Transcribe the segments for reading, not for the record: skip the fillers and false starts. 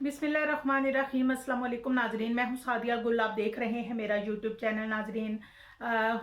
बिस्मिल्लाहिर्रहमानिर्रहीम। अस्सलाम वालेकुम नाजरीन, मैं हूँ सादिया गुल। आप देख रहे हैं मेरा यूट्यूब चैनल। नाजरीन,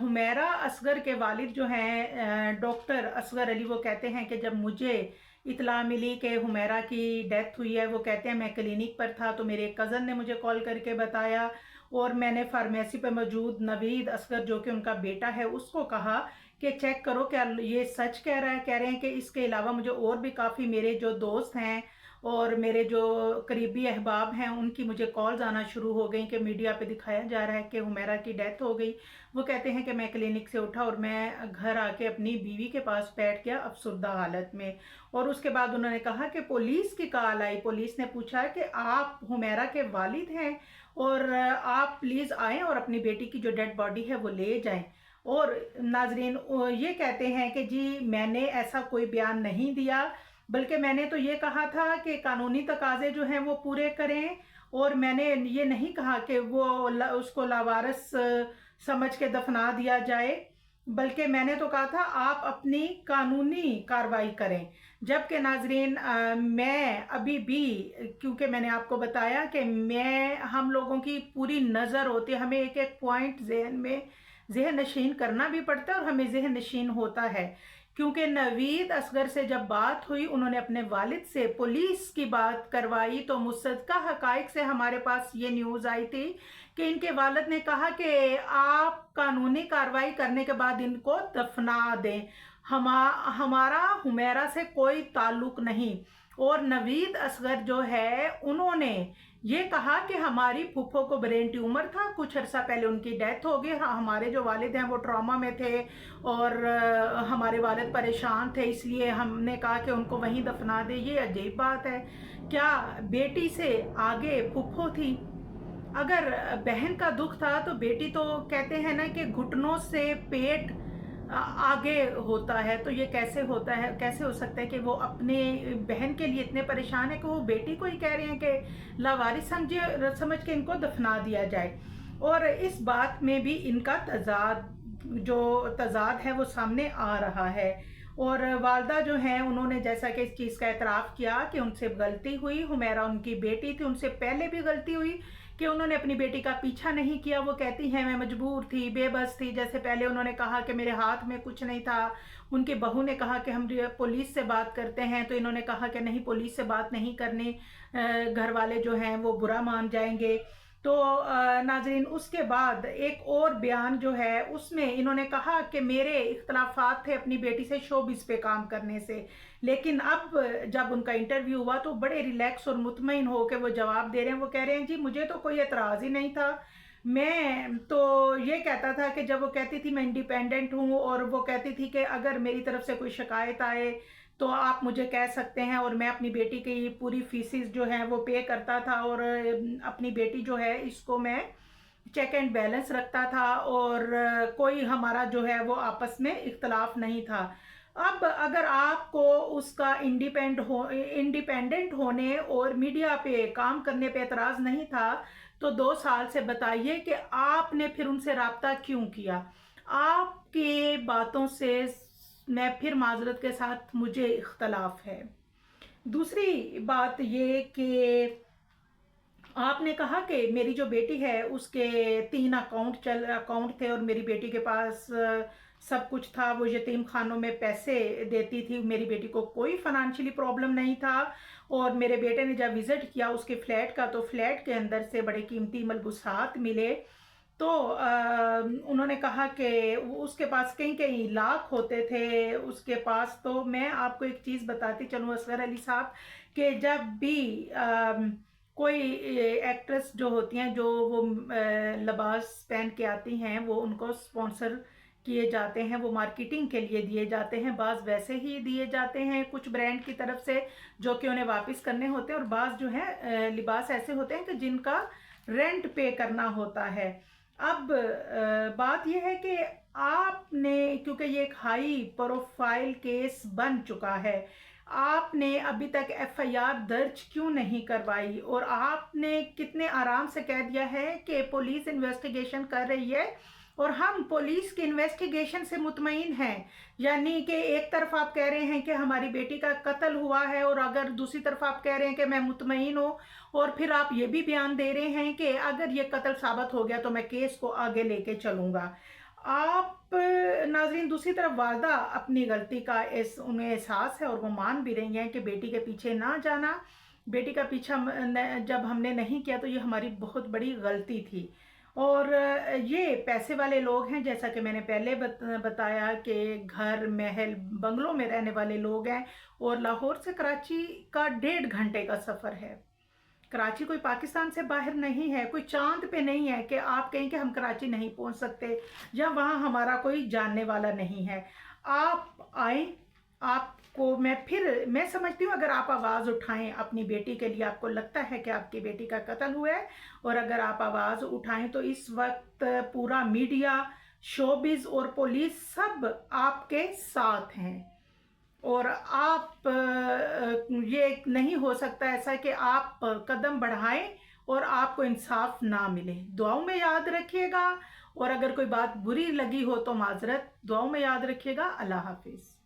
हुमैरा असगर के वालिद जो हैं डॉक्टर असगर अली, वो कहते हैं कि जब मुझे इतला मिली कि हुमैरा की डेथ हुई है, वो कहते हैं मैं क्लिनिक पर था तो मेरे कज़न ने मुझे कॉल करके बताया और मैंने फार्मेसी पर मौजूद नवीद असगर जो कि उनका बेटा है उसको कहा कि चेक करो क्या ये सच कह रहा है। कह रहे हैं कि इसके अलावा मुझे और भी काफ़ी मेरे जो दोस्त हैं और मेरे जो करीबी अहबाब हैं उनकी मुझे कॉल्स आना शुरू हो गई कि मीडिया पे दिखाया जा रहा है कि हुमैरा की डेथ हो गई। वो कहते हैं कि मैं क्लिनिक से उठा और मैं घर आके अपनी बीवी के पास बैठ गया अफसुर्दा हालत में। और उसके बाद उन्होंने कहा कि पुलिस की कॉल आई। पुलिस ने पूछा कि आप हुमैरा के वालिद हैं और आप प्लीज़ आएँ और अपनी बेटी की जो डेड बॉडी है वो ले जाएं। और नाजरीन, ये कहते हैं कि जी मैंने ऐसा कोई बयान नहीं दिया, बल्कि मैंने तो ये कहा था कि कानूनी तकाजे जो हैं वो पूरे करें। और मैंने ये नहीं कहा कि वो उसको लावारिस समझ के दफना दिया जाए, बल्कि मैंने तो कहा था आप अपनी कानूनी कार्रवाई करें। जबकि नाजरीन, मैं अभी भी, क्योंकि मैंने आपको बताया कि हम लोगों की पूरी नज़र होती है, हमें एक एक पॉइंट जहन नशीन करना भी पड़ता है और हमें जहन नशीन होता है। क्योंकि नवीद असगर से जब बात हुई, उन्होंने अपने वालिद से पुलिस की बात करवाई तो मुसद्दका हकाइक से हमारे पास ये न्यूज़ आई थी कि इनके वालिद ने कहा कि आप कानूनी कार्रवाई करने के बाद इनको दफना दें, हमारा हुमैरा से कोई ताल्लुक नहीं। और नवीद असगर जो है उन्होंने ये कहा कि हमारी फूफो को ब्रेन ट्यूमर था, कुछ अर्सा पहले उनकी डेथ हो गई। हमारे जो वालिद हैं वो ट्रॉमा में थे और हमारे वालिद परेशान थे, इसलिए हमने कहा कि उनको वहीं दफना दे। ये अजीब बात है, क्या बेटी से आगे फूफो थी? अगर बहन का दुख था तो बेटी तो कहते हैं ना कि घुटनों से पेट आगे होता है, तो ये कैसे होता है, कैसे हो सकता है कि वो अपने बहन के लिए इतने परेशान है कि वो बेटी को ही कह रहे हैं कि लावारिस समझ के इनको दफना दिया जाए। और इस बात में भी इनका तजाद है वो सामने आ रहा है। और वालदा जो हैं उन्होंने जैसा कि इस चीज़ का एतराफ़ किया कि उनसे गलती हुई, हुमैरा उनकी बेटी थी, उनसे पहले भी गलती हुई कि उन्होंने अपनी बेटी का पीछा नहीं किया। वो कहती हैं मैं मजबूर थी, बेबस थी। जैसे पहले उन्होंने कहा कि मेरे हाथ में कुछ नहीं था, उनकी बहू ने कहा कि हम पुलिस से बात करते हैं, तो इन्होंने कहा कि नहीं, पुलिस से बात नहीं करनी, घर वाले जो हैं वो बुरा मान जाएंगे। तो नाजरीन, उसके बाद एक और बयान जो है उसमें इन्होंने कहा कि मेरे इख्तलाफात थे अपनी बेटी से शोबिस पे काम करने से, लेकिन अब जब उनका इंटरव्यू हुआ तो बड़े रिलैक्स और मुतमईन हो के वो जवाब दे रहे हैं। वो कह रहे हैं जी मुझे तो कोई एतराज़ ही नहीं था, मैं तो ये कहता था कि जब वो कहती थी मैं इंडिपेंडेंट हूँ और वो कहती थी कि अगर मेरी तरफ से कोई शिकायत आए तो आप मुझे कह सकते हैं, और मैं अपनी बेटी की पूरी फीसिस जो है वो पे करता था और अपनी बेटी जो है इसको मैं चेक एंड बैलेंस रखता था और कोई हमारा जो है वो आपस में इख्तलाफ नहीं था। अब अगर आपको उसका इंडिपेंडेंट होने और मीडिया पे काम करने पे एतराज़ नहीं था तो 2 साल से बताइए कि आपने फिर उनसे रब्ता क्यों किया। आपके बातों से मैं फिर माजरत के साथ मुझे इख्तलाफ है। दूसरी बात ये कि आपने कहा कि मेरी जो बेटी है उसके 3 अकाउंट थे और मेरी बेटी के पास सब कुछ था, वो यतीम खानों में पैसे देती थी, मेरी बेटी को कोई फाइनेंशियली प्रॉब्लम नहीं था। और मेरे बेटे ने जब विज़िट किया उसके फ्लैट का तो फ्लैट के अंदर से बड़े कीमती मलबूसात मिले। तो उन्होंने कहा कि उसके पास कई कई लाख होते थे उसके पास। तो मैं आपको एक चीज़ बताती चलूँ असगर अली साहब, कि जब भी कोई एक्ट्रेस जो होती हैं जो वो लिबास पहन के आती हैं वो उनको स्पॉन्सर किए जाते हैं, वो मार्केटिंग के लिए दिए जाते हैं, बाज़ वैसे ही दिए जाते हैं कुछ ब्रांड की तरफ से जो कि उन्हें वापस करने होते हैं, और बाज़ जो है लिबास ऐसे होते हैं कि जिनका रेंट पे करना होता है। अब बात यह है कि आपने, क्योंकि ये एक हाई प्रोफाइल केस बन चुका है, आपने अभी तक एफआईआर दर्ज क्यों नहीं करवाई? और आपने कितने आराम से कह दिया है कि पुलिस इन्वेस्टिगेशन कर रही है और हम पुलिस की इन्वेस्टिगेशन से मुतमईन हैं। यानी कि एक तरफ आप कह रहे हैं कि हमारी बेटी का कत्ल हुआ है और अगर दूसरी तरफ आप कह रहे हैं कि मैं मुतमईन हूँ, और फिर आप ये भी बयान दे रहे हैं कि अगर ये कत्ल साबित हो गया तो मैं केस को आगे लेके चलूँगा। आप नाज़रीन, दूसरी तरफ वालदा अपनी गलती का उन्हें एहसास है और वो मान भी रही हैं कि बेटी के पीछे ना जाना, बेटी का पीछा जब हमने नहीं किया तो ये हमारी बहुत बड़ी गलती थी। और ये पैसे वाले लोग हैं, जैसा कि मैंने पहले बताया कि घर, महल, बंगलों में रहने वाले लोग हैं और लाहौर से कराची का 1.5 घंटे का सफ़र है। कराची कोई पाकिस्तान से बाहर नहीं है, कोई चांद पे नहीं है कि आप कहें कि हम कराची नहीं पहुंच सकते या वहाँ हमारा कोई जानने वाला नहीं है। आप आए, आपको मैं समझती हूँ, अगर आप आवाज़ उठाएं अपनी बेटी के लिए, आपको लगता है कि आपकी बेटी का कत्ल हुआ है, और अगर आप आवाज़ उठाएं तो इस वक्त पूरा मीडिया, शोबिज़ और पुलिस सब आपके साथ हैं। और आप ये नहीं हो सकता ऐसा कि आप कदम बढ़ाएं और आपको इंसाफ ना मिले। दुआओं में याद रखिएगा, और अगर कोई बात बुरी लगी हो तो माजरत, दुआओं में याद रखिएगा। अल्लाह हाफिज़।